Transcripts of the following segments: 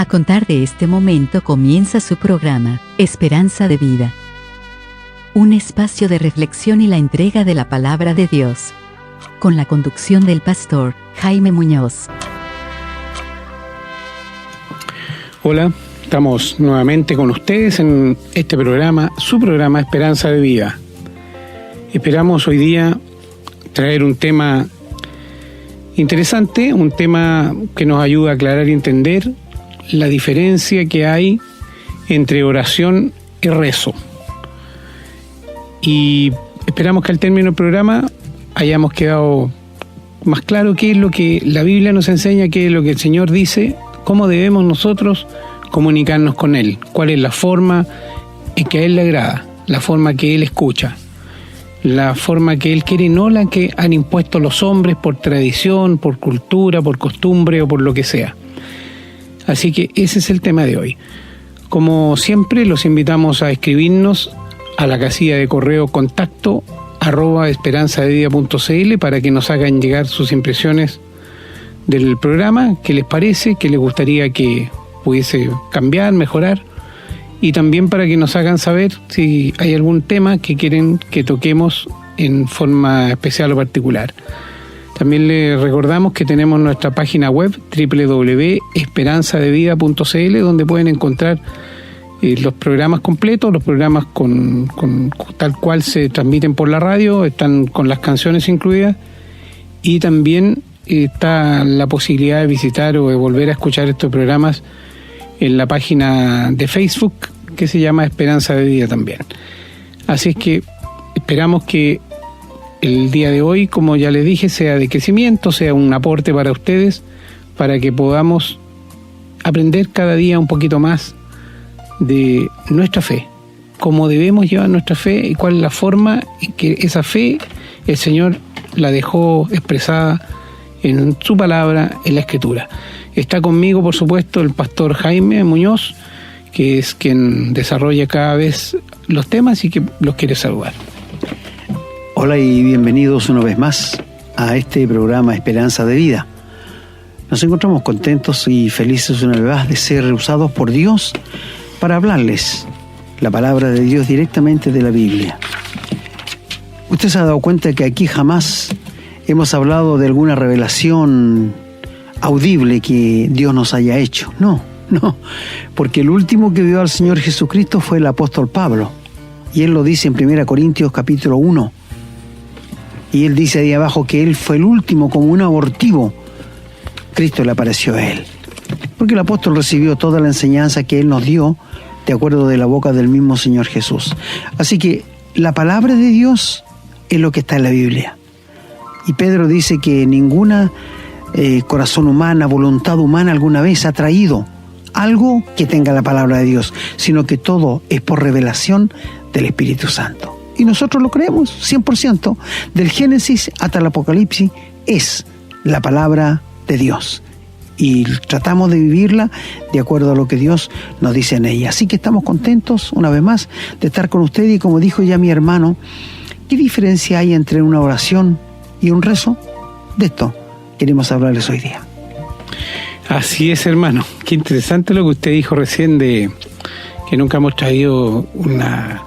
A contar de este momento comienza su programa, Esperanza de Vida. Un espacio de reflexión y la entrega de la palabra de Dios. Con la conducción del pastor Jaime Muñoz. Hola, estamos nuevamente con ustedes en este programa, su programa Esperanza de Vida. Esperamos hoy día traer un tema interesante, un tema que nos ayuda a aclarar y entender la diferencia que hay entre oración y rezo. Y esperamos que al término del programa hayamos quedado más claro qué es lo que la Biblia nos enseña, qué es lo que el Señor dice, cómo debemos nosotros comunicarnos con Él, cuál es la forma en que a Él le agrada, la forma que Él escucha, la forma que Él quiere, no la que han impuesto los hombres por tradición, por cultura, por costumbre o por lo que sea. Así que ese es el tema de hoy. Como siempre, los invitamos a escribirnos a la casilla de correo contacto @esperanzadevida.cl para que nos hagan llegar sus impresiones del programa, qué les parece, qué les gustaría que pudiese cambiar, mejorar, y también para que nos hagan saber si hay algún tema que quieren que toquemos en forma especial o particular. También les recordamos que tenemos nuestra página web www.esperanzadevida.cl, donde pueden encontrar los programas completos, los programas con tal cual se transmiten por la radio, están con las canciones incluidas, y también está la posibilidad de visitar o de volver a escuchar estos programas en la página de Facebook que se llama Esperanza de Vida también. Así es que esperamos que el día de hoy, como ya les dije, sea de crecimiento, sea un aporte para ustedes, para que podamos aprender cada día un poquito más de nuestra fe, cómo debemos llevar nuestra fe y cuál es la forma en que esa fe el Señor la dejó expresada en su palabra, en la Escritura. Está conmigo, por supuesto, el pastor Jaime Muñoz, que es quien desarrolla cada vez los temas y que los quiere saludar. Hola y bienvenidos una vez más a este programa Esperanza de Vida. Nos encontramos contentos y felices una vez más de ser usados por Dios para hablarles la palabra de Dios directamente de la Biblia. Usted se ha dado cuenta que aquí jamás hemos hablado de alguna revelación audible que Dios nos haya hecho. No, porque el último que vio al Señor Jesucristo fue el apóstol Pablo. Y él lo dice en 1 Corintios capítulo 1. Y él dice ahí abajo que él fue el último, como un abortivo. Cristo le apareció a él. Porque el apóstol recibió toda la enseñanza que él nos dio de acuerdo de la boca del mismo Señor Jesús. Así que la palabra de Dios es lo que está en la Biblia. Y Pedro dice que ninguna corazón humana, voluntad humana alguna vez ha traído algo que tenga la palabra de Dios, sino que todo es por revelación del Espíritu Santo. Y nosotros lo creemos 100%, del Génesis hasta el Apocalipsis es la palabra de Dios. Y tratamos de vivirla de acuerdo a lo que Dios nos dice en ella. Así que estamos contentos una vez más de estar con usted, y como dijo ya mi hermano, ¿qué diferencia hay entre una oración y un rezo? De esto queremos hablarles hoy día. Así es, hermano. Qué interesante lo que usted dijo recién de que nunca hemos traído una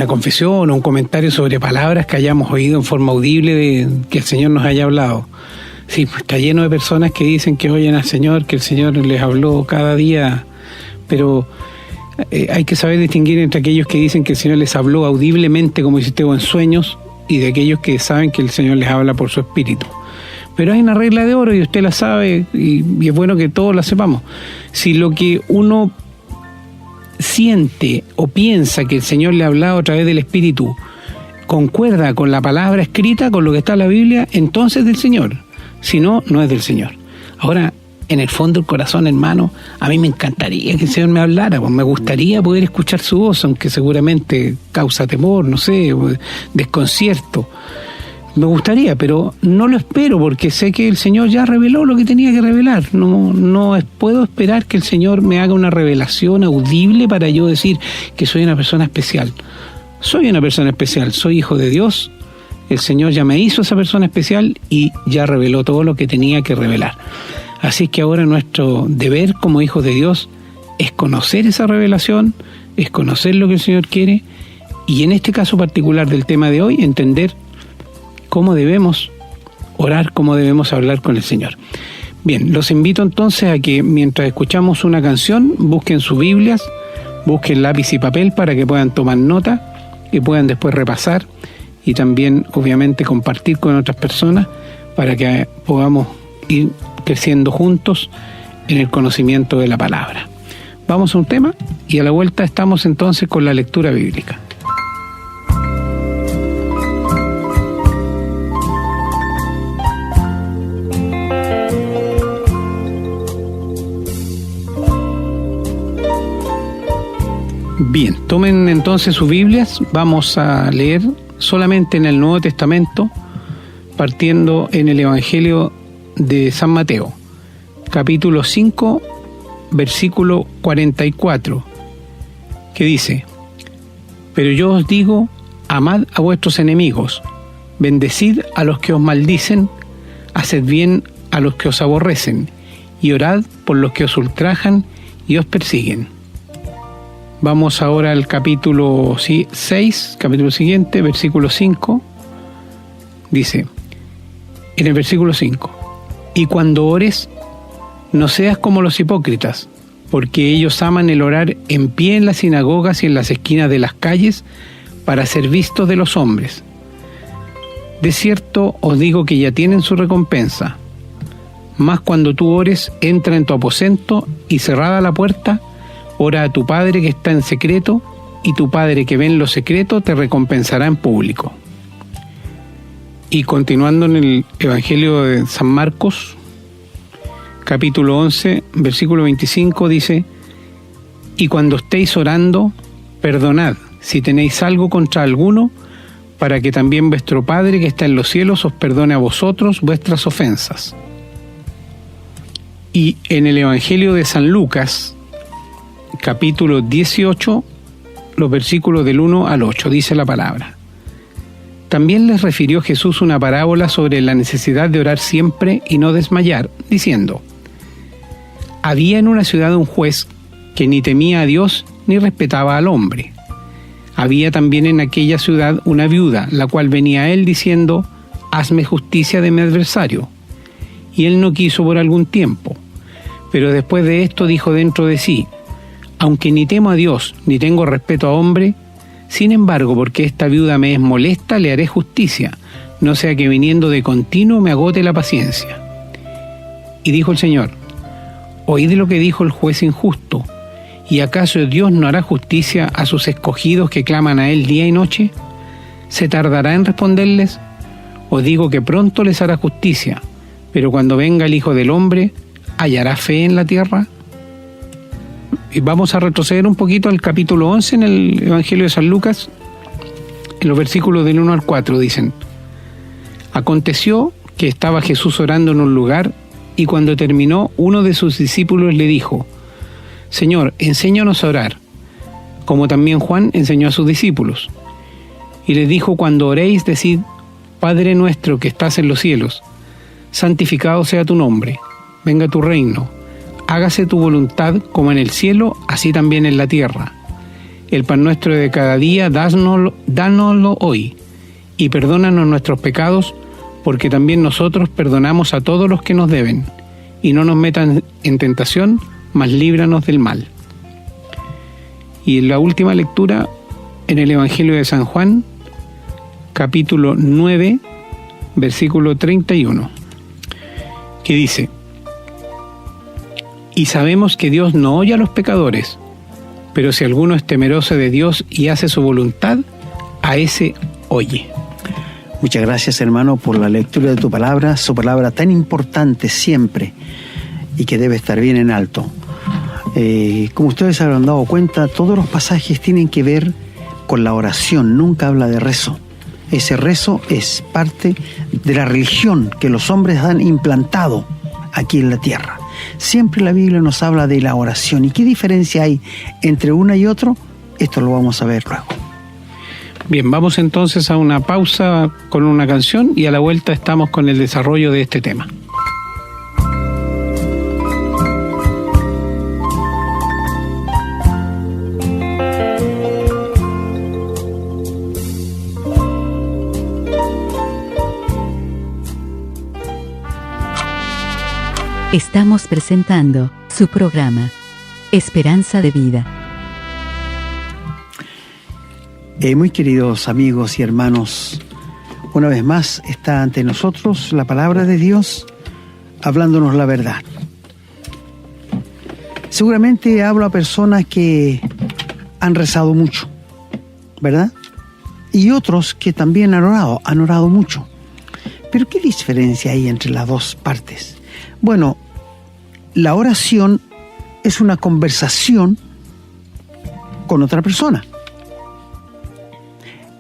confesión o un comentario sobre palabras que hayamos oído en forma audible de que el Señor nos haya hablado. Sí, pues está lleno de personas que dicen que oyen al Señor, que el Señor les habló cada día, pero hay que saber distinguir entre aquellos que dicen que el Señor les habló audiblemente, como dice usted, o en sueños, y de aquellos que saben que el Señor les habla por su Espíritu. Pero hay una regla de oro y usted la sabe, y es bueno que todos la sepamos. Si lo que uno siente o piensa que el Señor le ha hablado a través del Espíritu concuerda con la palabra escrita, con lo que está en la Biblia, entonces es del Señor. Si no, no es del Señor. Ahora, en el fondo del corazón, hermano, a mí me encantaría que el Señor me hablara, pues me gustaría poder escuchar su voz, aunque seguramente causa temor, no sé, desconcierto. Me gustaría, pero no lo espero, porque sé que el Señor ya reveló lo que tenía que revelar. No puedo esperar que el Señor me haga una revelación audible para yo decir que soy una persona especial. Soy una persona especial, soy hijo de Dios. El Señor ya me hizo esa persona especial y ya reveló todo lo que tenía que revelar. Así que ahora nuestro deber como hijos de Dios es conocer esa revelación, es conocer lo que el Señor quiere, y en este caso particular del tema de hoy, entender cómo debemos orar, cómo debemos hablar con el Señor. Bien, los invito entonces a que mientras escuchamos una canción, busquen sus Biblias, busquen lápiz y papel para que puedan tomar nota y puedan después repasar y también obviamente compartir con otras personas para que podamos ir creciendo juntos en el conocimiento de la palabra. Vamos a un tema y a la vuelta estamos entonces con la lectura bíblica. Bien, tomen entonces sus Biblias, vamos a leer solamente en el Nuevo Testamento, partiendo en el Evangelio de San Mateo, capítulo 5, versículo 44, que dice: Pero yo os digo, amad a vuestros enemigos, bendecid a los que os maldicen, haced bien a los que os aborrecen, y orad por los que os ultrajan y os persiguen. Vamos ahora al capítulo 6, capítulo siguiente, versículo 5. Dice, en el versículo 5, y cuando ores, no seas como los hipócritas, porque ellos aman el orar en pie en las sinagogas y en las esquinas de las calles para ser vistos de los hombres. De cierto os digo que ya tienen su recompensa. Mas cuando tú ores, entra en tu aposento y cerrada la puerta, ora a tu Padre que está en secreto, y tu Padre que ve en lo secreto te recompensará en público. Y continuando en el Evangelio de San Marcos, capítulo 11, versículo 25, dice: Y cuando estéis orando, perdonad si tenéis algo contra alguno, para que también vuestro Padre que está en los cielos os perdone a vosotros vuestras ofensas. Y en el Evangelio de San Lucas, capítulo 18, los versículos del 1 al 8, dice la palabra: También les refirió Jesús una parábola sobre la necesidad de orar siempre y no desmayar, diciendo: Había en una ciudad un juez que ni temía a Dios ni respetaba al hombre. Había también en aquella ciudad una viuda, la cual venía a él diciendo: Hazme justicia de mi adversario. Y él no quiso por algún tiempo. Pero después de esto dijo dentro de sí: Aunque ni temo a Dios ni tengo respeto a hombre, sin embargo, porque esta viuda me es molesta, le haré justicia, no sea que viniendo de continuo me agote la paciencia. Y dijo el Señor: Oíd lo que dijo el juez injusto. ¿Y acaso Dios no hará justicia a sus escogidos que claman a Él día y noche? ¿Se tardará en responderles? Os digo que pronto les hará justicia, pero cuando venga el Hijo del Hombre, ¿hallará fe en la tierra? Y vamos a retroceder un poquito al capítulo 11 en el Evangelio de San Lucas, en los versículos del 1 al 4 dicen: Aconteció que estaba Jesús orando en un lugar, y cuando terminó, uno de sus discípulos le dijo: Señor, enséñanos a orar, como también Juan enseñó a sus discípulos. Y les dijo: Cuando oréis, decid: Padre nuestro que estás en los cielos, santificado sea tu nombre, venga tu reino, hágase tu voluntad como en el cielo, así también en la tierra. El pan nuestro de cada día, dánoslo hoy, y perdónanos nuestros pecados, porque también nosotros perdonamos a todos los que nos deben, y no nos metan en tentación, mas líbranos del mal. Y en la última lectura, en el Evangelio de San Juan, capítulo 9, versículo 31, que dice: Y sabemos que Dios no oye a los pecadores, pero si alguno es temeroso de Dios y hace su voluntad, a ese oye. Muchas gracias, hermano, por la lectura de tu palabra, su palabra tan importante siempre y que debe estar bien en alto. Como ustedes habrán dado cuenta, todos los pasajes tienen que ver con la oración, nunca habla de rezo. Ese rezo es parte de la religión que los hombres han implantado aquí en la tierra. Siempre la Biblia nos habla de la oración. ¿Y qué diferencia hay entre una y otro? Esto lo vamos a ver luego. Bien, vamos entonces a una pausa con una canción y a la vuelta estamos con el desarrollo de este tema. Estamos presentando su programa, Esperanza de Vida. Muy queridos amigos y hermanos, una vez más está ante nosotros la palabra de Dios hablándonos la verdad. Seguramente hablo a personas que han rezado mucho, ¿verdad? Y otros que también han orado mucho. Pero ¿qué diferencia hay entre las dos partes? Bueno, la oración es una conversación con otra persona.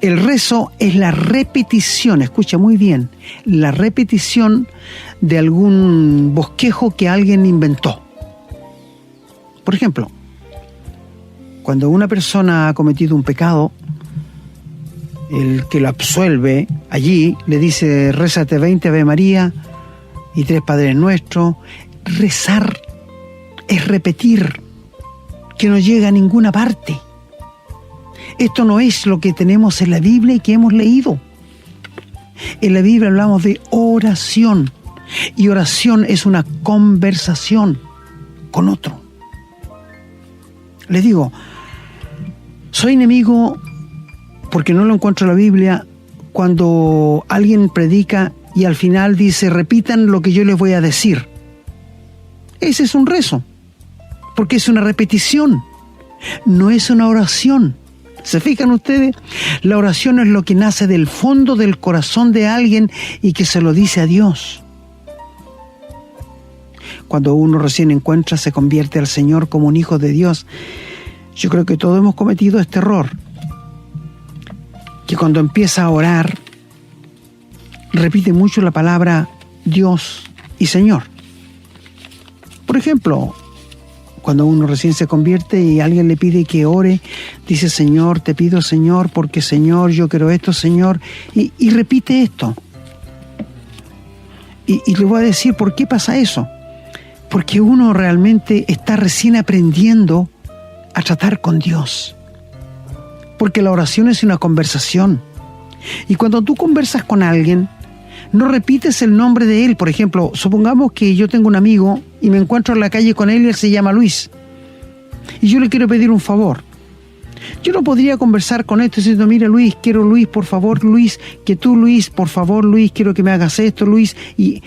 El rezo es la repetición, escucha muy bien, la repetición de algún bosquejo que alguien inventó. Por ejemplo, cuando una persona ha cometido un pecado, el que lo absuelve allí le dice: rézate 20 Ave María y 3 Padres Nuestros. Rezar es repetir, que no llega a ninguna parte. Esto no es lo que tenemos en la Biblia y que hemos leído. En la Biblia hablamos de oración, y oración es una conversación con otro. Les digo, soy enemigo, porque no lo encuentro en la Biblia, cuando alguien predica y al final dice: repitan lo que yo les voy a decir. Ese es un rezo, porque es una repetición, no es una oración. ¿Se fijan ustedes? La oración es lo que nace del fondo del corazón de alguien y que se lo dice a Dios. Cuando uno recién encuentra, se convierte al Señor como un hijo de Dios. Yo creo que todos hemos cometido este error, que cuando empieza a orar, repite mucho la palabra Dios y Señor. Por ejemplo, cuando uno recién se convierte y alguien le pide que ore, dice: Señor, te pido, Señor, porque Señor, yo quiero esto, Señor, y repite esto. Y le voy a decir por qué pasa eso. Porque uno realmente está recién aprendiendo a tratar con Dios. Porque la oración es una conversación. Y cuando tú conversas con alguien, no repites el nombre de él. Por ejemplo, supongamos que yo tengo un amigo y me encuentro en la calle con él y él se llama Luis. Y yo le quiero pedir un favor. Yo no podría conversar con esto diciendo: mira, Luis, quiero, Luis, por favor, Luis, que tú, Luis, por favor, Luis, quiero que me hagas esto, Luis. Y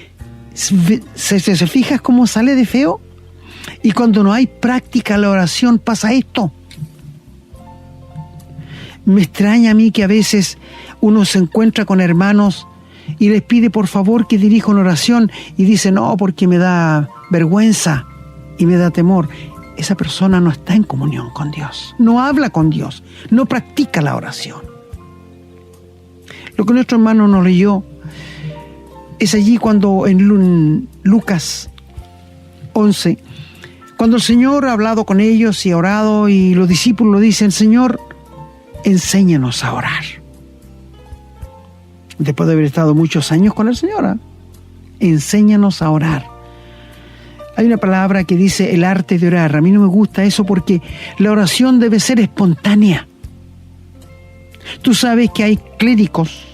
¿se fijas cómo sale de feo? Y cuando no hay práctica en la oración pasa esto. Me extraña a mí que a veces uno se encuentra con hermanos y les pide por favor que dirija una oración y dice: no, porque me da vergüenza y me da temor. Esa persona no está en comunión con Dios, no habla con Dios, no practica la oración. Lo que nuestro hermano nos leyó es allí cuando en Lucas 11, cuando el Señor ha hablado con ellos y ha orado, y los discípulos dicen: Señor, enséñanos a orar. Después de haber estado muchos años con el Señor, enséñanos a orar. Hay una palabra que dice el arte de orar. A mí no me gusta eso, porque la oración debe ser espontánea. Tú sabes que hay clérigos,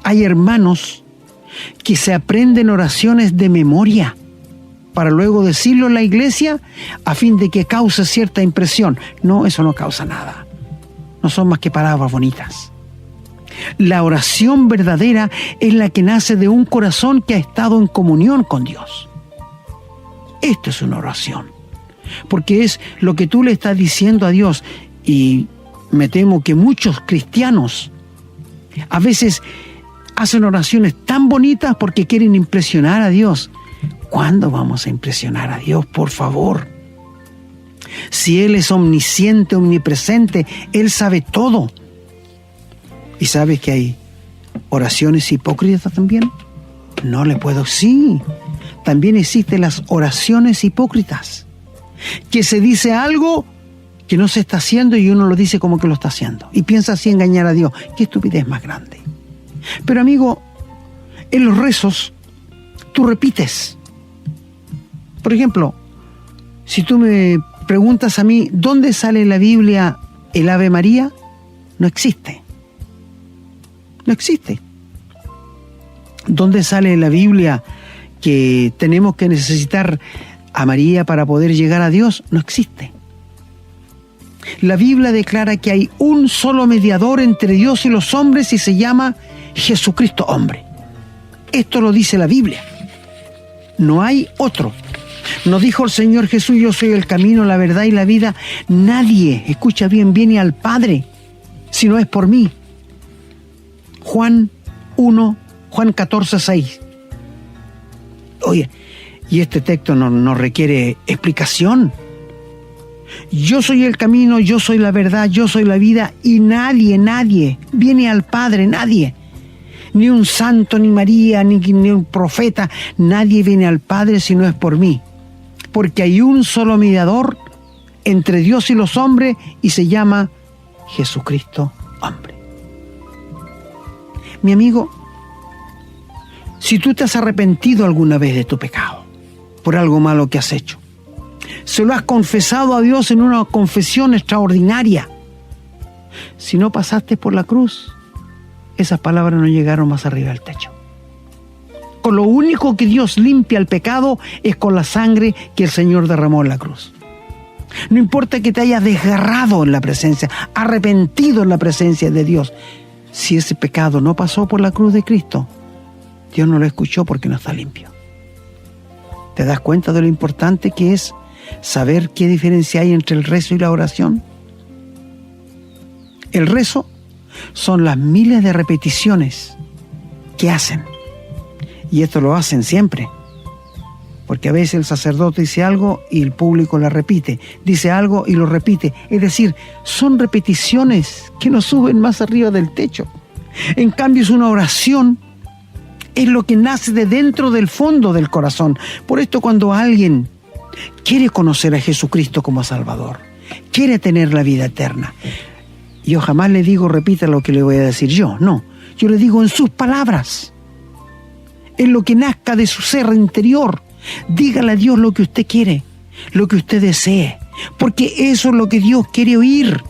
hay hermanos que se aprenden oraciones de memoria para luego decirlo en la iglesia a fin de que cause cierta impresión. No, eso no causa nada. No son más que palabras bonitas. La oración verdadera es la que nace de un corazón que ha estado en comunión con Dios. Esto es una oración, porque es lo que tú le estás diciendo a Dios. Y me temo que muchos cristianos a veces hacen oraciones tan bonitas porque quieren impresionar a Dios. ¿Cuándo vamos a impresionar a Dios, por favor? Si Él es omnisciente, omnipresente, Él sabe todo. ¿Y sabes que hay oraciones hipócritas también? No le puedo. Sí, también existen las oraciones hipócritas, que se dice algo que no se está haciendo y uno lo dice como que lo está haciendo y piensa así engañar a Dios. ¡Qué estupidez más grande! Pero amigo, en los rezos tú repites. Por ejemplo, si tú me preguntas a mí ¿dónde sale en la Biblia el Ave María? No existe. No existe. ¿Dónde sale en la Biblia que tenemos que necesitar a María para poder llegar a Dios, no existe. La Biblia declara que hay un solo mediador entre Dios y los hombres y se llama Jesucristo hombre. Esto lo dice la Biblia. No hay otro. Nos dijo el Señor Jesús: yo soy el camino, la verdad y la vida. Nadie, escucha bien, viene al Padre si no es por mí. Juan 14:6. Oye, y este texto no requiere explicación. Yo soy el camino, yo soy la verdad, yo soy la vida, y nadie viene al Padre, nadie. Ni un santo, ni María, ni un profeta, nadie viene al Padre si no es por mí. Porque hay un solo mediador entre Dios y los hombres y se llama Jesucristo hombre. Mi amigo, si tú te has arrepentido alguna vez de tu pecado, por algo malo que has hecho, se lo has confesado a Dios en una confesión extraordinaria, si no pasaste por la cruz, esas palabras no llegaron más arriba del techo. Con lo único que Dios limpia el pecado es con la sangre que el Señor derramó en la cruz. No importa que te hayas desgarrado en la presencia, arrepentido en la presencia de Dios, si ese pecado no pasó por la cruz de Cristo, Dios no lo escuchó porque no está limpio. ¿Te das cuenta de lo importante que es saber qué diferencia hay entre el rezo y la oración? El rezo son las miles de repeticiones que hacen. Y esto lo hacen siempre. Porque a veces el sacerdote dice algo y el público la repite. Dice algo y lo repite. Es decir, son repeticiones que no suben más arriba del techo. En cambio, es una oración. Es lo que nace de dentro del fondo del corazón. Por esto, cuando alguien quiere conocer a Jesucristo como Salvador, quiere tener la vida eterna, yo jamás le digo, repita lo que le voy a decir yo. No, yo le digo en sus palabras, en lo que nazca de su ser interior. Dígale a Dios lo que usted quiere, lo que usted desee, porque eso es lo que Dios quiere oír.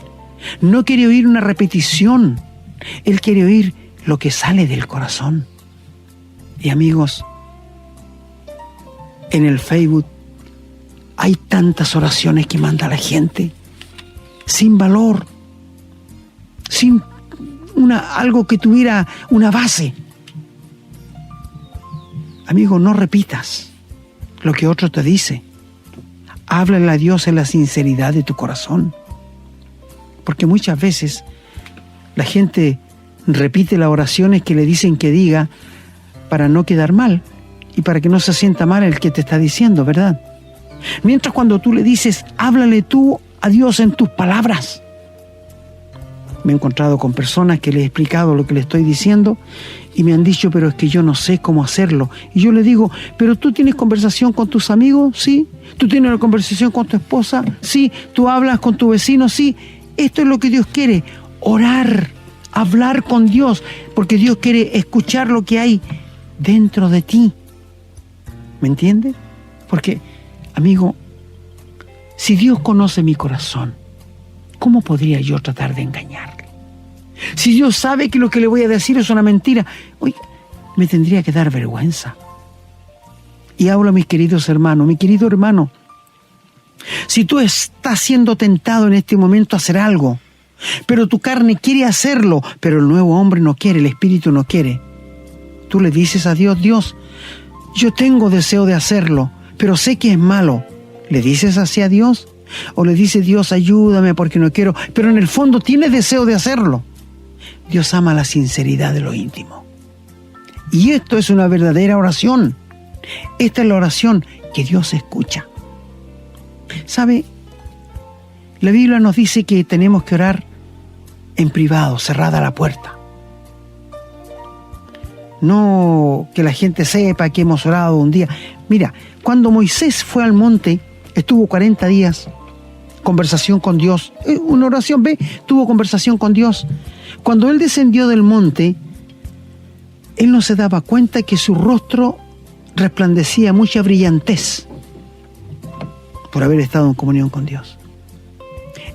No quiere oír una repetición, Él quiere oír lo que sale del corazón. Y amigos, en el Facebook hay tantas oraciones que manda la gente, sin valor, sin algo que tuviera una base. Amigo, no repitas lo que otro te dice. Háblale a Dios en la sinceridad de tu corazón. Porque muchas veces la gente repite las oraciones que le dicen que diga para no quedar mal y para que no se sienta mal el que te está diciendo, ¿verdad? Mientras cuando tú le dices, háblale tú a Dios en tus palabras. Me he encontrado con personas que les he explicado lo que le estoy diciendo y me han dicho, pero es que yo no sé cómo hacerlo. Y yo le digo, pero tú tienes conversación con tus amigos, ¿sí? ¿Tú tienes una conversación con tu esposa? Sí. ¿Tú hablas con tu vecino? Sí. Esto es lo que Dios quiere, orar, hablar con Dios, porque Dios quiere escuchar lo que hay dentro de ti. ¿Me entiendes? Porque, amigo, si Dios conoce mi corazón, ¿cómo podría yo tratar de engañarle? Si Dios sabe que lo que le voy a decir es una mentira, oiga, me tendría que dar vergüenza. Y hablo a mis queridos hermanos, mi querido hermano, si tú estás siendo tentado en este momento a hacer algo, pero tu carne quiere hacerlo, pero el nuevo hombre no quiere, el espíritu no quiere, tú le dices a Dios, Dios, yo tengo deseo de hacerlo, pero sé que es malo. ¿Le dices así a Dios? O le dice, Dios, ayúdame porque no quiero, pero en el fondo tiene deseo de hacerlo. Dios ama la sinceridad de lo íntimo. Y esto es una verdadera oración. Esta es la oración que Dios escucha. ¿Sabe? La Biblia nos dice que tenemos que orar en privado, cerrada la puerta. No que la gente sepa que hemos orado un día. Mira, cuando Moisés fue al monte, estuvo 40 días, conversación con Dios. Una oración, tuvo conversación con Dios. Cuando él descendió del monte, él no se daba cuenta que su rostro resplandecía mucha brillantez por haber estado en comunión con Dios.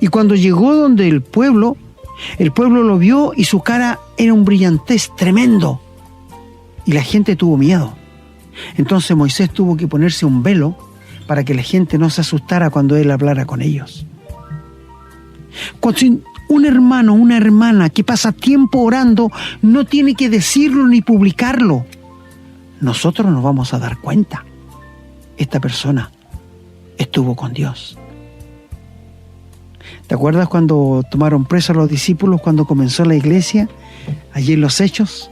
Y cuando llegó donde el pueblo lo vio y su cara era un brillantez tremendo. Y la gente tuvo miedo. Entonces Moisés tuvo que ponerse un velo para que la gente no se asustara cuando él hablara con ellos. Cuando un hermano, una hermana que pasa tiempo orando, no tiene que decirlo ni publicarlo. Nosotros nos vamos a dar cuenta. Esta persona estuvo con Dios. ¿Te acuerdas cuando tomaron presos a los discípulos cuando comenzó la iglesia? Allí en los Hechos.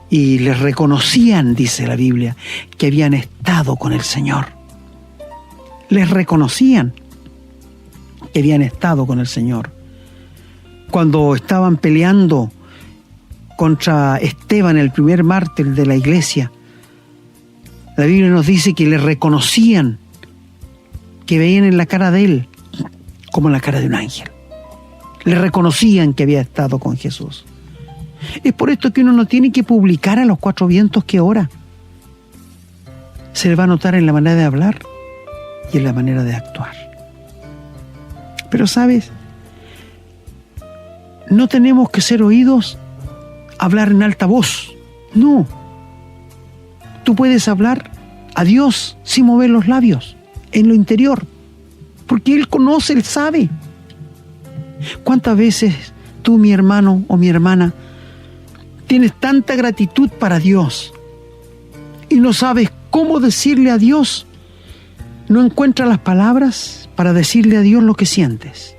Y les reconocían, dice la Biblia, que habían estado con el Señor. Les reconocían que habían estado con el Señor. Cuando estaban peleando contra Esteban, el primer mártir de la iglesia, la Biblia nos dice que le reconocían, que veían en la cara de él como en la cara de un ángel. Le reconocían que había estado con Jesús. Es por esto que uno no tiene que publicar a los cuatro vientos que ora. Se le va a notar en la manera de hablar y en la manera de actuar. Pero ¿sabes? No tenemos que ser oídos hablar en alta voz. No. Tú puedes hablar a Dios sin mover los labios, en lo interior, porque Él conoce, Él sabe. ¿Cuántas veces tú, mi hermano o mi hermana, tienes tanta gratitud para Dios y no sabes cómo decirle a Dios? No encuentras las palabras para decirle a Dios lo que sientes.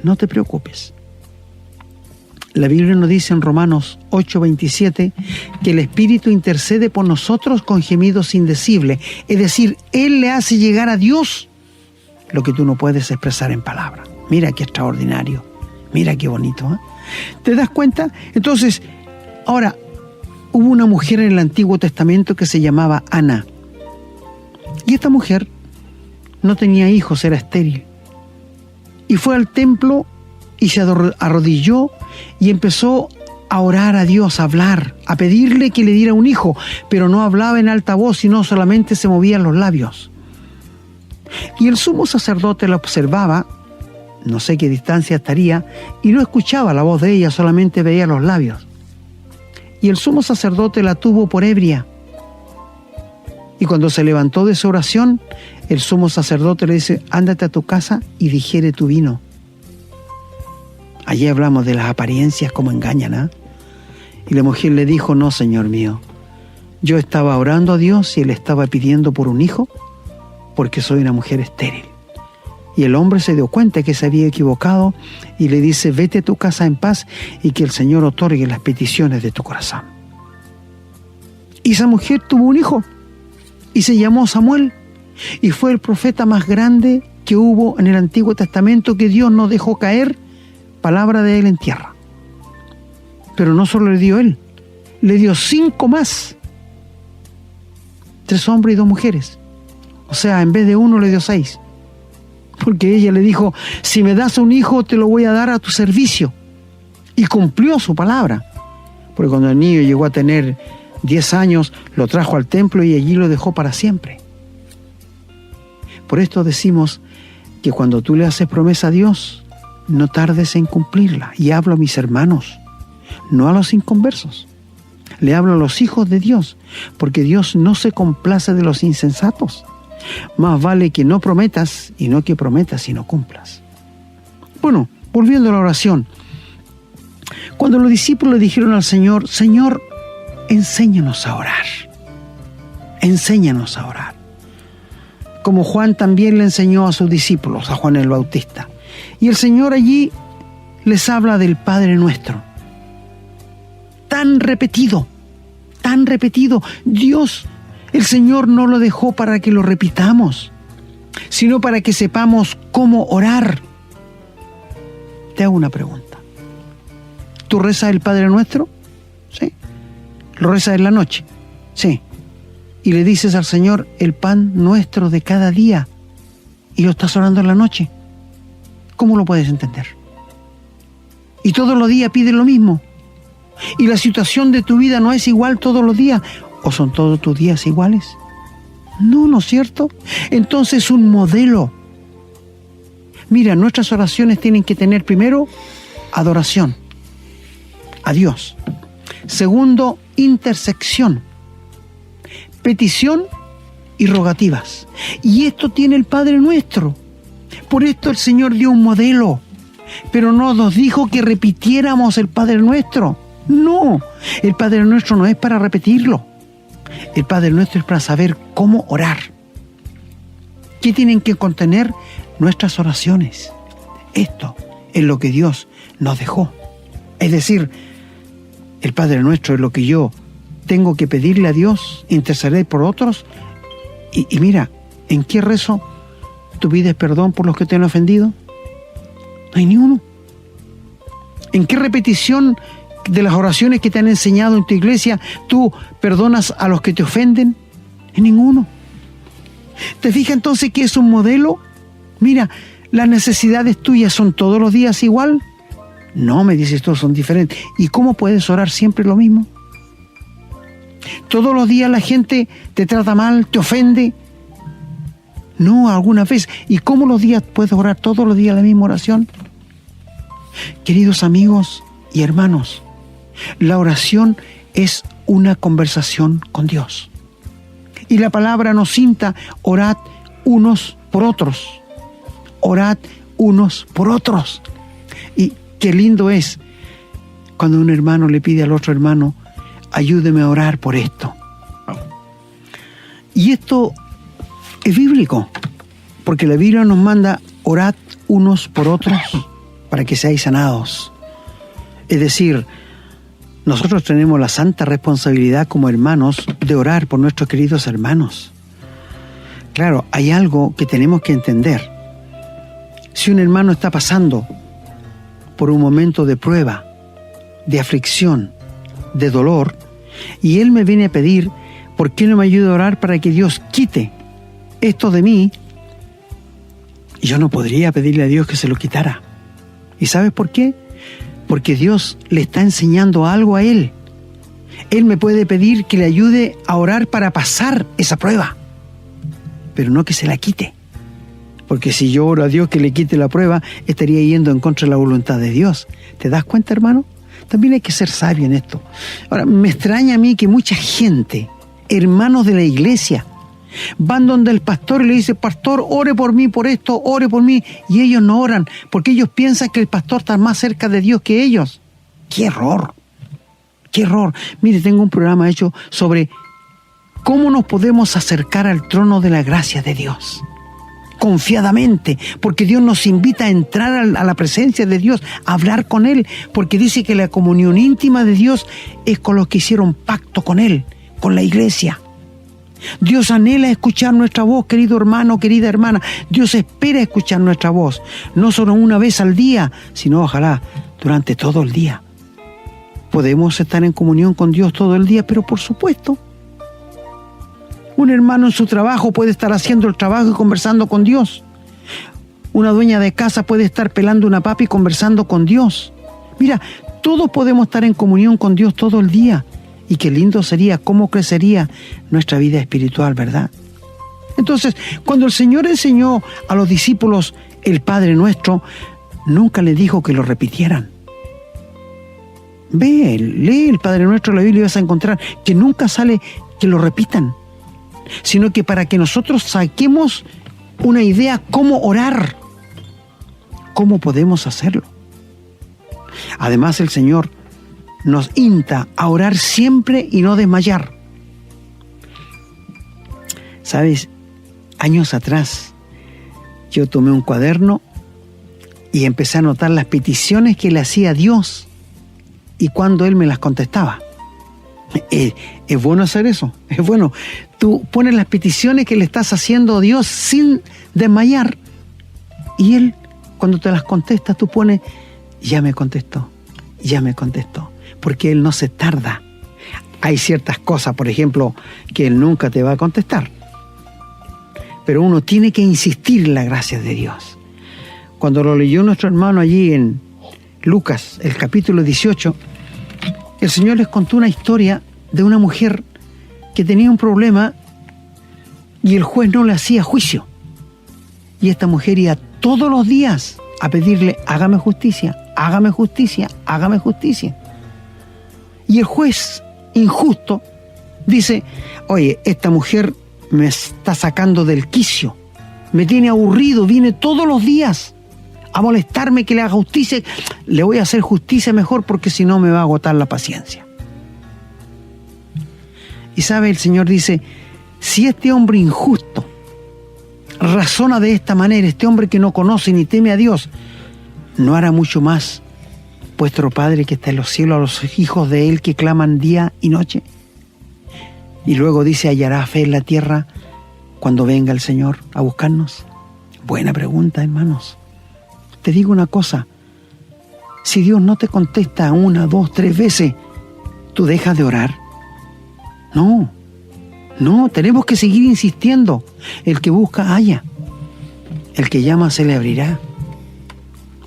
No te preocupes. La Biblia nos dice en Romanos 8:27 que el Espíritu intercede por nosotros con gemidos indecibles. Es decir, Él le hace llegar a Dios lo que tú no puedes expresar en palabras. Mira qué extraordinario. Mira qué bonito, ¿eh? ¿Te das cuenta? Entonces, ahora, hubo una mujer en el Antiguo Testamento que se llamaba Ana. Y esta mujer no tenía hijos, era estéril. Y fue al templo y se arrodilló y empezó a orar a Dios, a hablar, a pedirle que le diera un hijo, pero no hablaba en alta voz, sino solamente se movían los labios. Y el sumo sacerdote la observaba, no sé qué distancia estaría, y no escuchaba la voz de ella, solamente veía los labios. Y el sumo sacerdote la tuvo por ebria. Y cuando se levantó de su oración, el sumo sacerdote le dice: ándate a tu casa y digiere tu vino. Allí hablamos de las apariencias, cómo engañan, ¿eh? Y la mujer le dijo: no, Señor mío, yo estaba orando a Dios y Él estaba pidiendo por un hijo porque soy una mujer estéril. Y el hombre se dio cuenta que se había equivocado y le dice: vete a tu casa en paz y que el Señor otorgue las peticiones de tu corazón. Y esa mujer tuvo un hijo y se llamó Samuel y fue el profeta más grande que hubo en el Antiguo Testamento, que Dios no dejó caer palabra de él en tierra. Pero no solo le dio él, le dio 5 más. 3 hombres y 2 mujeres. O sea, en vez de 1 le dio 6. Porque ella le dijo: si me das un hijo, te lo voy a dar a tu servicio. Y cumplió su palabra. Porque cuando el niño llegó a tener 10 años, lo trajo al templo y allí lo dejó para siempre. Por esto decimos que cuando tú le haces promesa a Dios, no tardes en cumplirla. Y hablo a mis hermanos, no a los inconversos. Le hablo a los hijos de Dios, porque Dios no se complace de los insensatos. Más vale que no prometas, y no que prometas y no cumplas. Bueno, volviendo a la oración. Cuando los discípulos le dijeron al Señor: Señor, enséñanos a orar. Enséñanos a orar. Como Juan también le enseñó a sus discípulos, a Juan el Bautista. Y el Señor allí les habla del Padre Nuestro. Tan repetido. Dios, el Señor no lo dejó para que lo repitamos, sino para que sepamos cómo orar. Te hago una pregunta. ¿Tú rezas el Padre Nuestro? Sí. ¿Lo rezas en la noche? Sí. Y le dices al Señor: el pan nuestro de cada día, y lo estás orando en la noche. ¿Cómo lo puedes entender? Y todos los días pides lo mismo. Y la situación de tu vida no es igual todos los días. ¿O son todos tus días iguales? No, ¿no es cierto? Entonces, un modelo. Mira, nuestras oraciones tienen que tener primero adoración a Dios. Segundo, intersección. petición y rogativas. Y esto tiene el Padre Nuestro. Por esto el Señor dio un modelo, pero no nos dijo que repitiéramos el Padre Nuestro. No, el Padre Nuestro no es para repetirlo. El Padre Nuestro es para saber cómo orar. ¿Qué tienen que contener nuestras oraciones? Esto es lo que Dios nos dejó. Es decir, el Padre Nuestro es lo que yo tengo que pedirle a Dios, interceder por otros. Y mira, ¿en qué rezo tú pides perdón por los que te han ofendido? No hay ni uno. ¿En qué repetición de las oraciones que te han enseñado en tu iglesia tú perdonas a los que te ofenden? En ninguno. ¿Te fijas entonces que es un modelo? Mira, ¿las necesidades tuyas son todos los días igual? No, me dices tú, son diferentes. ¿Y cómo puedes orar siempre lo mismo? ¿Todos los días la gente te trata mal, te ofende? No, alguna vez. ¿Y cómo los días puedes orar todos los días la misma oración? Queridos amigos y hermanos, la oración es una conversación con Dios. Y la palabra nos insta: orad unos por otros. Orad unos por otros. Y qué lindo es cuando un hermano le pide al otro hermano: ayúdeme a orar por esto. Y esto es bíblico, porque la Biblia nos manda: orad unos por otros para que seáis sanados. Es decir, nosotros tenemos la santa responsabilidad como hermanos de orar por nuestros queridos hermanos. Claro, hay algo que tenemos que entender. Si un hermano está pasando por un momento de prueba, de aflicción, de dolor, y él me viene a pedir: ¿por qué no me ayuda a orar para que Dios quite esto de mí? Yo no podría pedirle a Dios que se lo quitara. ¿Y sabes por qué? Porque Dios le está enseñando algo a él. Él me puede pedir que le ayude a orar para pasar esa prueba, pero no que se la quite. Porque si yo oro a Dios que le quite la prueba, estaría yendo en contra de la voluntad de Dios. ¿Te das cuenta, hermano? También hay que ser sabio en esto. Ahora, me extraña a mí que mucha gente, hermanos de la iglesia, van donde el pastor y le dice: pastor, ore por mí por esto, ore por mí. Y ellos no oran, porque ellos piensan que el pastor está más cerca de Dios que ellos. ¡Qué error! ¡Qué error! Mire, tengo un programa hecho sobre cómo nos podemos acercar al trono de la gracia de Dios. Confiadamente, porque Dios nos invita a entrar a la presencia de Dios, a hablar con Él, porque dice que la comunión íntima de Dios es con los que hicieron pacto con Él, con la iglesia. Dios anhela escuchar nuestra voz, querido hermano, querida hermana. Dios espera escuchar nuestra voz, no solo una vez al día, sino ojalá durante todo el día. Podemos estar en comunión con Dios todo el día, pero por supuesto, un hermano en su trabajo puede estar haciendo el trabajo y conversando con Dios. Una dueña de casa puede estar pelando una papa y conversando con Dios. Mira, todos podemos estar en comunión con Dios todo el día. Y qué lindo sería, cómo crecería nuestra vida espiritual, ¿verdad? Entonces, cuando el Señor enseñó a los discípulos el Padre Nuestro, nunca les dijo que lo repitieran. Lee el Padre Nuestro en la Biblia y vas a encontrar que nunca sale que lo repitan, sino que para que nosotros saquemos una idea cómo orar, cómo podemos hacerlo. Además, el Señor nos insta a orar siempre y no desmayar. ¿Sabes? Años atrás, yo tomé un cuaderno y empecé a anotar las peticiones que le hacía a Dios y cuando Él me las contestaba. Es bueno hacer eso, es bueno. Tú pones las peticiones que le estás haciendo a Dios sin desmayar y Él, cuando te las contesta, tú pones: ya me contestó, porque Él no se tarda. Hay ciertas cosas, por ejemplo, que Él nunca te va a contestar, pero uno tiene que insistir en la gracia de Dios. Cuando lo leyó nuestro hermano allí en Lucas, el capítulo 18, el Señor les contó una historia de una mujer que tenía un problema y el juez no le hacía juicio. Y esta mujer iba todos los días a pedirle: hágame justicia, hágame justicia, hágame justicia. Y el juez injusto Dice, oye, esta mujer me está sacando del quicio, me tiene aburrido, viene todos los días a molestarme que le haga justicia. Le voy a hacer justicia mejor porque si no me va a agotar la paciencia. Y sabe, el Señor dice, si este hombre injusto razona de esta manera, este hombre que no conoce ni teme a Dios, ¿no hará mucho más vuestro Padre que está en los cielos a los hijos de Él que claman día y noche? Y luego dice, ¿hallará fe en la tierra cuando venga el Señor a buscarnos? Buena pregunta, hermanos. Te digo una cosa, si Dios no te contesta 1, 2, 3 veces, ¿tú dejas de orar? No, tenemos que seguir insistiendo. El que busca, halla. El que llama, se le abrirá.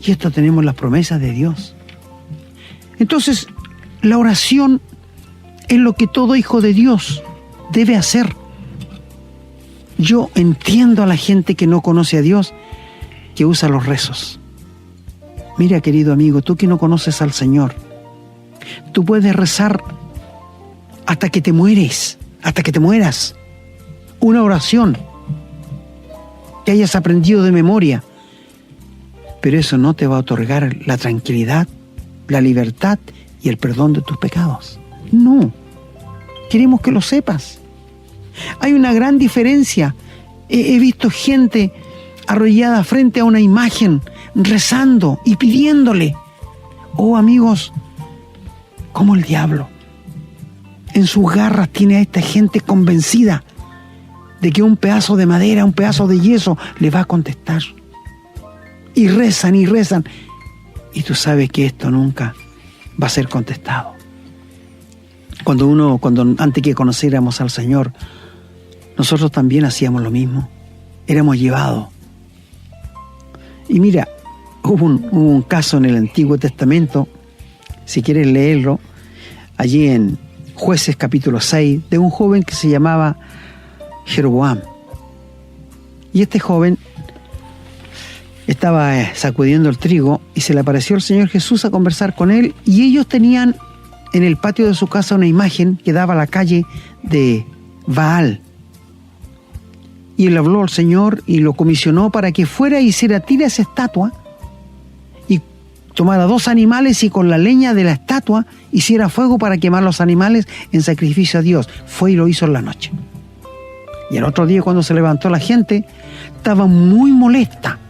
Y esto tenemos las promesas de Dios. Entonces, la oración es lo que todo hijo de Dios debe hacer. Yo entiendo a la gente que no conoce a Dios, que usa los rezos. Mira, querido amigo, tú que no conoces al Señor, tú puedes rezar hasta que te mueres, hasta que te mueras. Una oración que hayas aprendido de memoria. Pero eso no te va a otorgar la tranquilidad, la libertad y el perdón de tus pecados. No. Queremos que lo sepas. Hay una gran diferencia. He visto gente arrodillada frente a una imagen, rezando y pidiéndole. Oh, amigos, como el diablo en sus garras tiene a esta gente convencida de que un pedazo de madera, un pedazo de yeso le va a contestar. Y rezan y rezan. Y tú sabes que esto nunca va a ser contestado. Cuando antes que conociéramos al Señor, nosotros también hacíamos lo mismo. Éramos llevados. Y mira, hubo un caso en el Antiguo Testamento, si quieres leerlo, allí en Jueces capítulo 6, de un joven que se llamaba Jeroboam. Y este joven estaba sacudiendo el trigo y se le apareció el Señor Jesús a conversar con él, y ellos tenían en el patio de su casa una imagen que daba a la calle de Baal. Y él habló al Señor y lo comisionó para que fuera y hiciera tira esa estatua y tomara 2 animales y con la leña de la estatua hiciera fuego para quemar los animales en sacrificio a Dios. Fue y lo hizo en la noche. Y el otro día, cuando se levantó la gente, estaba muy molesta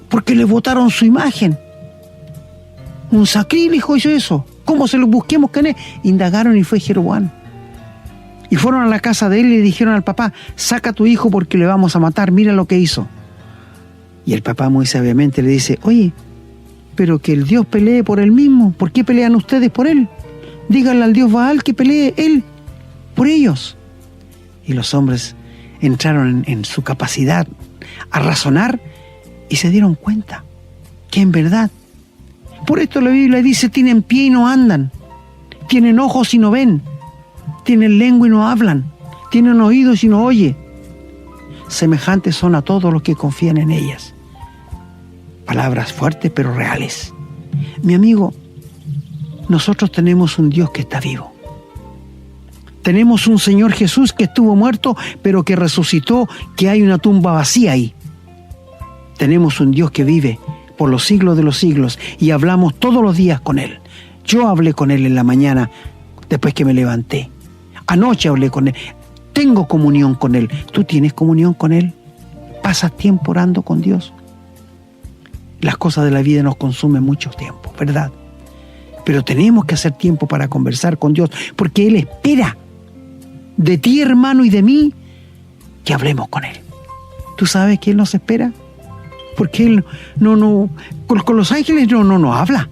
porque le botaron su imagen. Un sacrílego hizo eso. ¿Cómo se lo busquemos quién es? Indagaron y fue Jeroboam. Y fueron a la casa de él y le dijeron al papá, saca a tu hijo porque le vamos a matar, mira lo que hizo. Y el papá muy sabiamente le dice, oye, pero que el Dios pelee por él mismo, ¿por qué pelean ustedes por él? Díganle al Dios Baal que pelee él por ellos. Y los hombres entraron en su capacidad a razonar y se dieron cuenta que en verdad, por esto la Biblia dice, tienen pie y no andan, tienen ojos y no ven, tienen lengua y no hablan, tienen oídos y no oyen. Semejantes son a todos los que confían en ellas. Palabras fuertes pero reales. Mi amigo, nosotros tenemos un Dios que está vivo. Tenemos un Señor Jesús que estuvo muerto pero que resucitó, que hay una tumba vacía ahí. Tenemos un Dios que vive por los siglos de los siglos y hablamos todos los días con Él. Yo hablé con Él en la mañana después que me levanté. Anoche hablé con Él. Tengo comunión con Él. ¿Tú tienes comunión con Él? ¿Pasas tiempo orando con Dios? Las cosas de la vida nos consumen mucho tiempo, ¿verdad? Pero tenemos que hacer tiempo para conversar con Dios, porque Él espera de ti, hermano, y de mí, que hablemos con Él. ¿Tú sabes que Él nos espera? Porque Él con los ángeles no nos habla.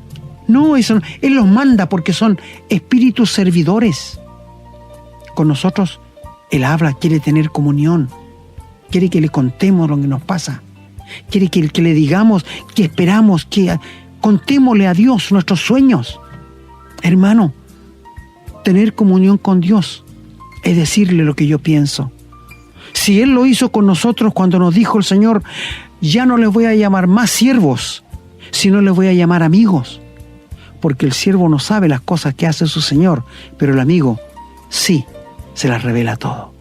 No, eso, Él los manda porque son espíritus servidores. Con nosotros Él habla, quiere tener comunión, quiere que le contemos lo que nos pasa, quiere que le digamos, que esperamos, que contémosle a Dios nuestros sueños. Hermano, tener comunión con Dios es decirle lo que yo pienso. Si Él lo hizo con nosotros cuando nos dijo el Señor, ya no les voy a llamar más siervos, sino les voy a llamar amigos, porque el siervo no sabe las cosas que hace su Señor, pero el amigo sí. se las revela todo.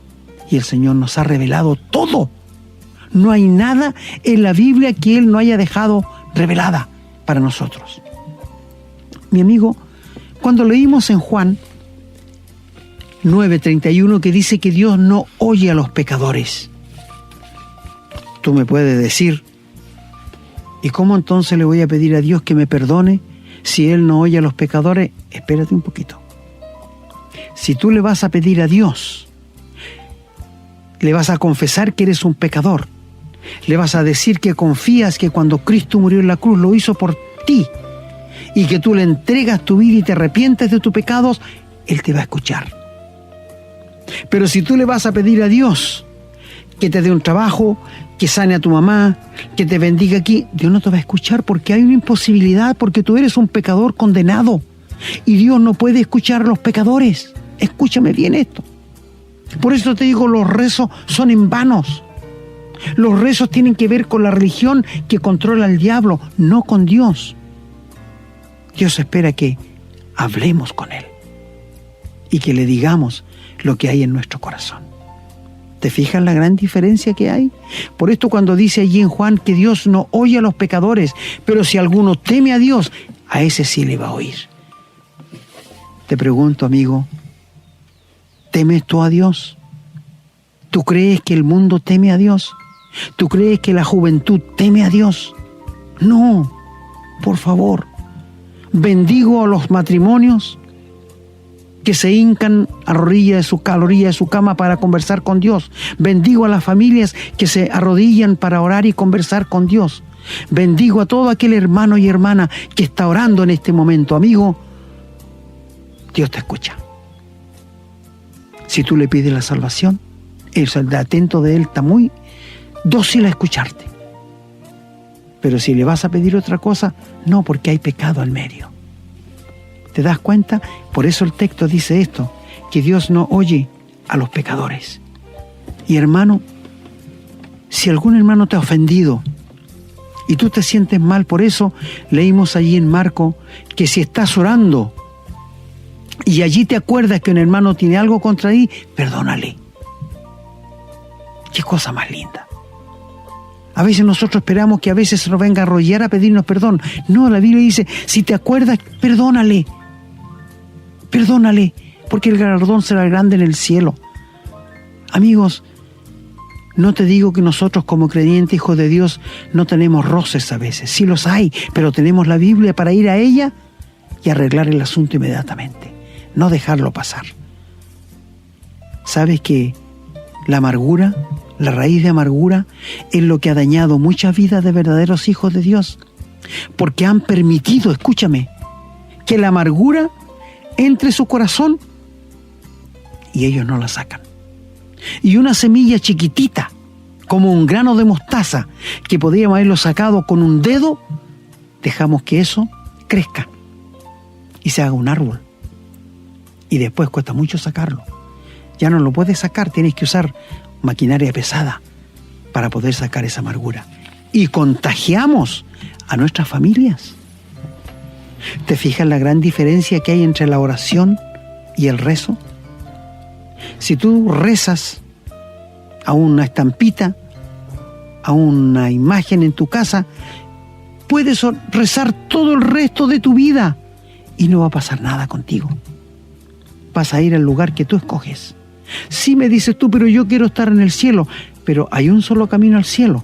Y el Señor nos ha revelado todo. No hay nada en la Biblia que Él no haya dejado revelada para nosotros. Mi amigo, cuando leímos en Juan 9:31 que dice que Dios no oye a los pecadores, tú me puedes decir, ¿y cómo entonces le voy a pedir a Dios que me perdone si Él no oye a los pecadores? Espérate un poquito. Si tú le vas a pedir a Dios, le vas a confesar que eres un pecador, le vas a decir que confías que cuando Cristo murió en la cruz lo hizo por ti y que tú le entregas tu vida y te arrepientes de tus pecados, Él te va a escuchar. Pero si tú le vas a pedir a Dios que te dé un trabajo, que sane a tu mamá, que te bendiga aquí, Dios no te va a escuchar porque hay una imposibilidad, porque tú eres un pecador condenado y Dios no puede escuchar a los pecadores. Escúchame bien esto. Por eso te digo, los rezos son en vanos. Los rezos tienen que ver con la religión que controla al diablo, no con Dios. Dios espera que hablemos con Él y que le digamos lo que hay en nuestro corazón. ¿Te fijas la gran diferencia que hay? Por esto cuando dice allí en Juan que Dios no oye a los pecadores, pero si alguno teme a Dios, a ese sí le va a oír. Te pregunto, amigo, ¿temes tú a Dios? ¿Tú crees que el mundo teme a Dios? ¿Tú crees que la juventud teme a Dios? No, por favor. Bendigo a los matrimonios que se hincan a la orilla de su cama para conversar con Dios. Bendigo a las familias que se arrodillan para orar y conversar con Dios. Bendigo a todo aquel hermano y hermana que está orando en este momento. Amigo, Dios te escucha. Si tú le pides la salvación, Él saldrá atento de Él, está muy dócil a escucharte. Pero si le vas a pedir otra cosa, no, porque hay pecado al medio. ¿Te das cuenta? Por eso el texto dice esto, que Dios no oye a los pecadores. Y hermano, si algún hermano te ha ofendido y tú te sientes mal por eso, leímos allí en Marcos que si estás orando y allí te acuerdas que un hermano tiene algo contra ti, perdónale. Qué cosa más linda. A veces nosotros esperamos que a veces se nos venga a arrodillar a pedirnos perdón. No, la Biblia dice, si te acuerdas, perdónale. Perdónale, porque el galardón será grande en el cielo. Amigos, no te digo que nosotros como creyentes, hijos de Dios, no tenemos roces a veces. Sí los hay, pero tenemos la Biblia para ir a ella y arreglar el asunto inmediatamente. No dejarlo pasar. ¿Sabes que la amargura, la raíz de amargura, es lo que ha dañado muchas vidas de verdaderos hijos de Dios? Porque han permitido, escúchame, que la amargura entre su corazón y ellos no la sacan. Y una semilla chiquitita, como un grano de mostaza, que podríamos haberlo sacado con un dedo, dejamos que eso crezca y se haga un árbol. Y después cuesta mucho sacarlo. Ya no lo puedes sacar, tienes que usar maquinaria pesada para poder sacar esa amargura. Y contagiamos a nuestras familias. ¿Te fijas la gran diferencia que hay entre la oración y el rezo? Si tú rezas a una estampita, a una imagen en tu casa, puedes rezar todo el resto de tu vida y no va a pasar nada contigo. Vas a ir al lugar que tú escoges. Sí, me dices tú, pero yo quiero estar en el cielo. Pero hay un solo camino al cielo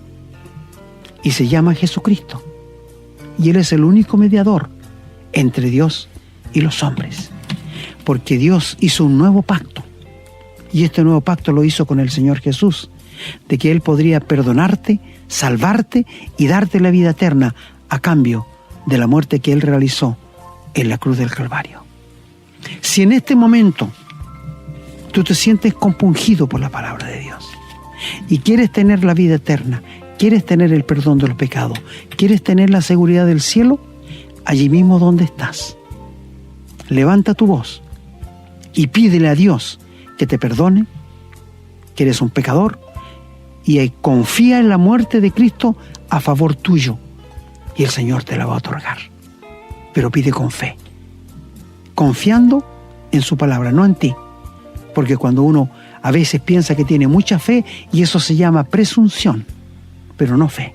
y se llama Jesucristo. Y Él es el único mediador entre Dios y los hombres. Porque Dios hizo un nuevo pacto. Y este nuevo pacto lo hizo con el Señor Jesús, de que Él podría perdonarte, salvarte y darte la vida eterna a cambio de la muerte que Él realizó en la cruz del Calvario. Si en este momento tú te sientes compungido por la palabra de Dios y quieres tener la vida eterna, quieres tener el perdón de los pecados, quieres tener la seguridad del cielo, allí mismo donde estás, levanta tu voz y pídele a Dios que te perdone, que eres un pecador, y confía en la muerte de Cristo a favor tuyo, y el Señor te la va a otorgar. Pero pide con fe, confiando en su palabra, no en ti, Porque cuando uno a veces piensa que tiene mucha fe, y eso se llama presunción, pero no fe.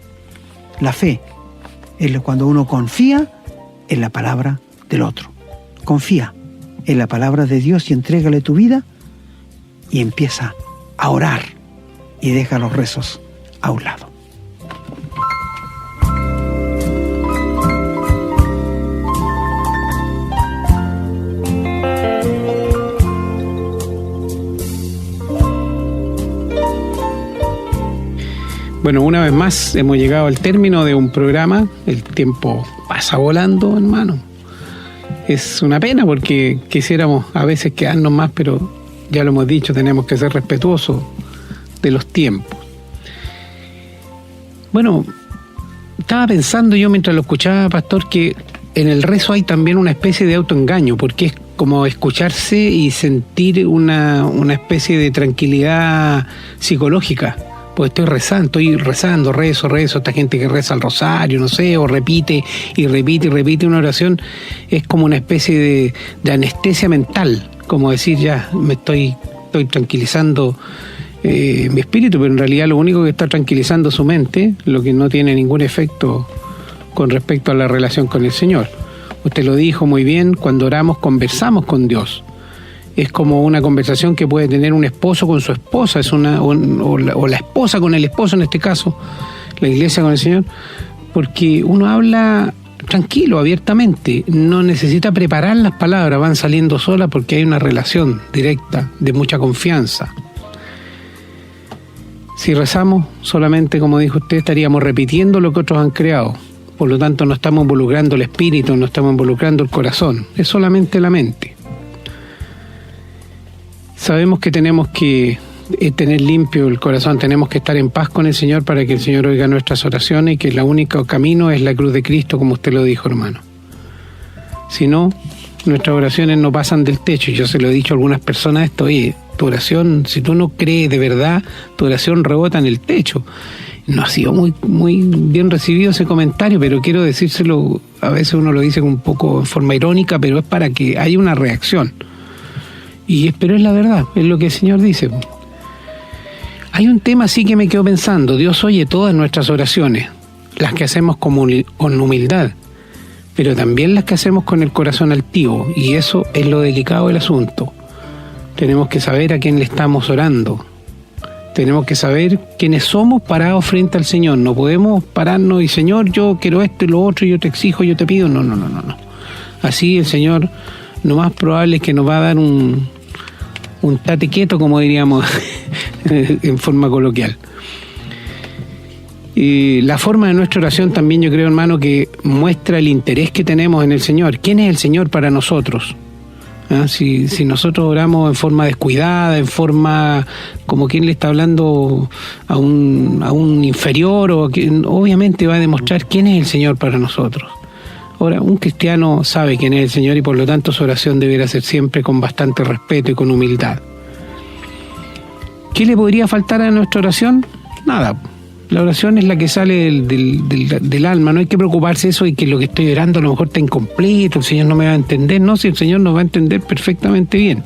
La fe es cuando uno confía en la palabra del otro. Confía en la palabra de Dios y entrégale tu vida y empieza a orar y deja los rezos a un lado. Bueno, una vez más hemos llegado al término de un programa. El tiempo pasa volando, hermano. Es una pena porque quisiéramos a veces quedarnos más, pero ya lo hemos dicho, tenemos que ser respetuosos de los tiempos. Bueno, estaba pensando yo mientras lo escuchaba, pastor, que en el rezo hay también una especie de autoengaño, porque es como escucharse y sentir una especie de tranquilidad psicológica. Pues estoy rezando, rezo, esta gente que reza el rosario, no sé, o repite una oración, es como una especie de anestesia mental, como decir, ya me estoy tranquilizando mi espíritu, pero en realidad lo único que está tranquilizando su mente, lo que no tiene ningún efecto con respecto a la relación con el Señor. Usted lo dijo muy bien, cuando oramos conversamos con Dios. Es como una conversación que puede tener un esposo con su esposa, o la esposa con el esposo en este caso, la iglesia con el Señor, porque uno habla tranquilo, abiertamente, no necesita preparar las palabras, van saliendo solas porque hay una relación directa, de mucha confianza. Si rezamos solamente, como dijo usted, estaríamos repitiendo lo que otros han creado, por lo tanto no estamos involucrando el espíritu, no estamos involucrando el corazón, es solamente la mente. Sabemos que tenemos que tener limpio el corazón, tenemos que estar en paz con el Señor para que el Señor oiga nuestras oraciones y que el único camino es la cruz de Cristo, como usted lo dijo, hermano. Si no, nuestras oraciones no pasan del techo. Yo se lo he dicho a algunas personas esto, oye, tu oración, si tú no crees de verdad, tu oración rebota en el techo. No ha sido muy bien recibido ese comentario, pero quiero decírselo, a veces uno lo dice un poco en forma irónica, pero es para que haya una reacción. Pero es la verdad, es lo que el Señor dice. Hay un tema así que me quedo pensando. Dios oye todas nuestras oraciones, las que hacemos con humildad, pero también las que hacemos con el corazón altivo, y eso es lo delicado del asunto. Tenemos que saber a quién le estamos orando. Tenemos que saber quiénes somos parados frente al Señor. No podemos pararnos y, Señor, yo quiero esto y lo otro, yo te exijo, yo te pido. No. Así el Señor, lo más probable es que nos va a dar un tate quieto, como diríamos en forma coloquial. Y la forma de nuestra oración también, yo creo, hermano, que muestra el interés que tenemos en el Señor. ¿Quién es el Señor para nosotros? Si nosotros oramos en forma descuidada, en forma como quien le está hablando a un inferior, obviamente va a demostrar quién es el Señor para nosotros. Ahora, un cristiano sabe quién es el Señor y por lo tanto su oración deberá ser siempre con bastante respeto y con humildad. ¿Qué le podría faltar a nuestra oración? Nada. La oración es la que sale del alma. No hay que preocuparse eso y que lo que estoy orando a lo mejor está incompleto, el Señor no me va a entender. No, si el Señor nos va a entender perfectamente bien.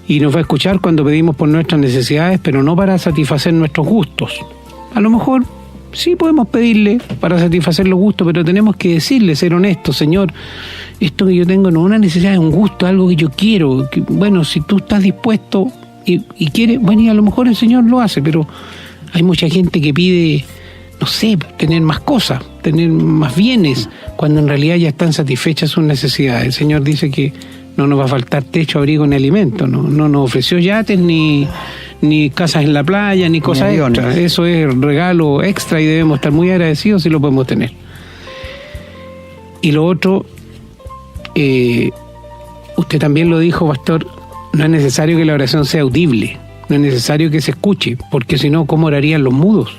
Y nos va a escuchar cuando pedimos por nuestras necesidades, pero no para satisfacer nuestros gustos. A lo mejor sí podemos pedirle para satisfacer los gustos, pero tenemos que decirle, ser honestos, Señor, esto que yo tengo no es una necesidad, es un gusto, algo que yo quiero. Bueno, si tú estás dispuesto y quieres, bueno, y a lo mejor el Señor lo hace, pero hay mucha gente que pide, no sé, tener más cosas, tener más bienes, cuando en realidad ya están satisfechas sus necesidades. El Señor dice que no nos va a faltar techo, abrigo ni alimento, no nos ofreció yates ni casas en la playa, ni cosas extra. Eso es regalo extra y debemos estar muy agradecidos si lo podemos tener. Y lo otro, usted también lo dijo, pastor, no es necesario que la oración sea audible, no es necesario que se escuche, porque si no, ¿cómo orarían los mudos?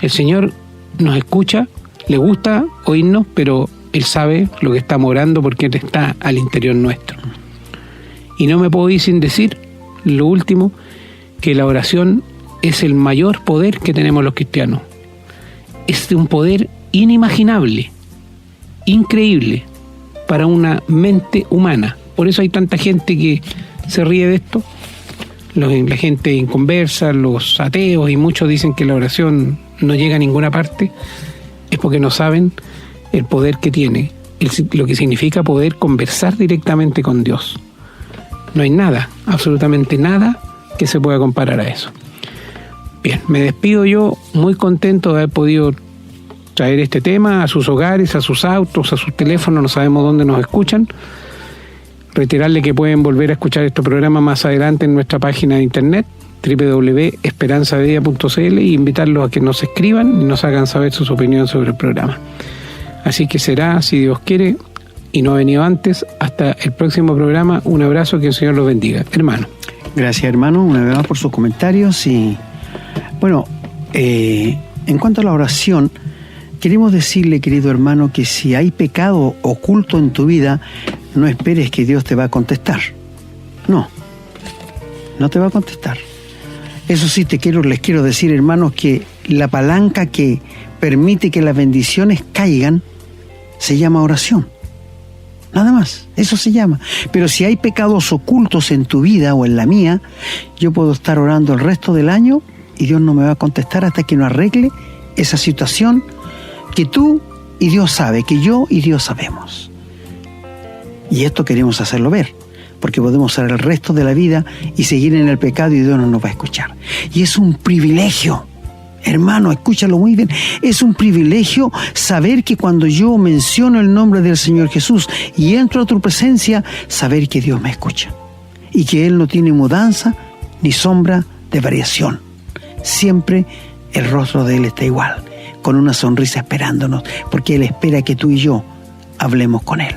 El Señor nos escucha, le gusta oírnos, pero Él sabe lo que estamos orando porque Él está al interior nuestro. Y no me puedo ir sin decir, lo último, que la oración es el mayor poder que tenemos los cristianos. Es de un poder inimaginable, increíble, para una mente humana. Por eso hay tanta gente que se ríe de esto. La gente inconversa, los ateos y muchos dicen que la oración no llega a ninguna parte, es porque no saben el poder que tiene, lo que significa poder conversar directamente con Dios. No hay nada, absolutamente nada que se pueda comparar a eso. Bien, me despido yo muy contento de haber podido traer este tema a sus hogares, a sus autos, a sus teléfonos, no sabemos dónde nos escuchan. Reiterarle que pueden volver a escuchar este programa más adelante en nuestra página de internet www.esperanzadevida.cl y invitarlos a que nos escriban y nos hagan saber sus opiniones sobre el programa. Así que será, si Dios quiere y no ha venido antes, hasta el próximo programa. Un abrazo, que el Señor los bendiga. Hermano. Gracias, hermano, una vez más por sus comentarios. Y bueno, en cuanto a la oración, queremos decirle, querido hermano, que si hay pecado oculto en tu vida, no esperes que Dios te va a contestar. No te va a contestar. Eso sí, les quiero decir, hermanos, que la palanca que permite que las bendiciones caigan se llama oración. Nada más, eso se llama. Pero si hay pecados ocultos en tu vida o en la mía, yo puedo estar orando el resto del año y Dios no me va a contestar hasta que no arregle esa situación que tú y Dios sabe, que yo y Dios sabemos. Y esto queremos hacerlo ver, porque podemos ser el resto de la vida y seguir en el pecado y Dios no nos va a escuchar. Y es un privilegio, hermano, escúchalo muy bien, es un privilegio saber que cuando yo menciono el nombre del Señor Jesús y entro a tu presencia, saber que Dios me escucha y que Él no tiene mudanza ni sombra de variación. Siempre el rostro de Él está igual, con una sonrisa esperándonos, porque Él espera que tú y yo hablemos con Él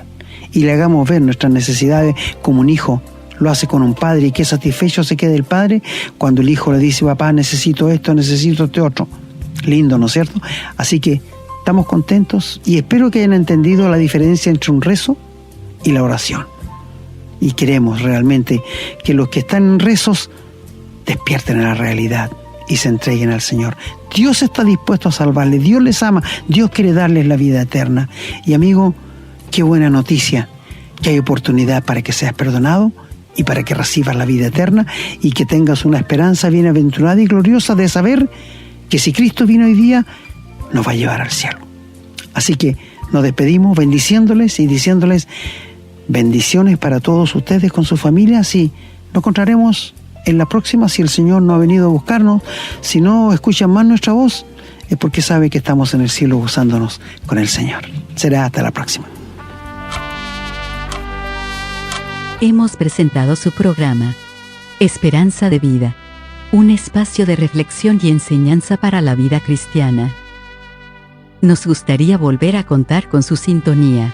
y le hagamos ver nuestras necesidades como un hijo lo hace con un padre, y qué satisfecho se queda el padre cuando el hijo le dice: papá, necesito esto, necesito este otro. Lindo, ¿no es cierto? Así que estamos contentos y espero que hayan entendido la diferencia entre un rezo y la oración. Y queremos realmente que los que están en rezos despierten a la realidad y se entreguen al Señor. Dios está dispuesto a salvarles, Dios les ama, Dios quiere darles la vida eterna. Y amigo, qué buena noticia, que hay oportunidad para que seas perdonado y para que recibas la vida eterna y que tengas una esperanza bienaventurada y gloriosa de saber que si Cristo vino hoy día, nos va a llevar al cielo. Así que nos despedimos bendiciéndoles y diciéndoles bendiciones para todos ustedes con su familia. Así nos encontraremos en la próxima, si el Señor no ha venido a buscarnos. Si no escuchan más nuestra voz, es porque sabe que estamos en el cielo gozándonos con el Señor. Será hasta la próxima. Hemos presentado su programa Esperanza de Vida, un espacio de reflexión y enseñanza para la vida cristiana. Nos gustaría volver a contar con su sintonía.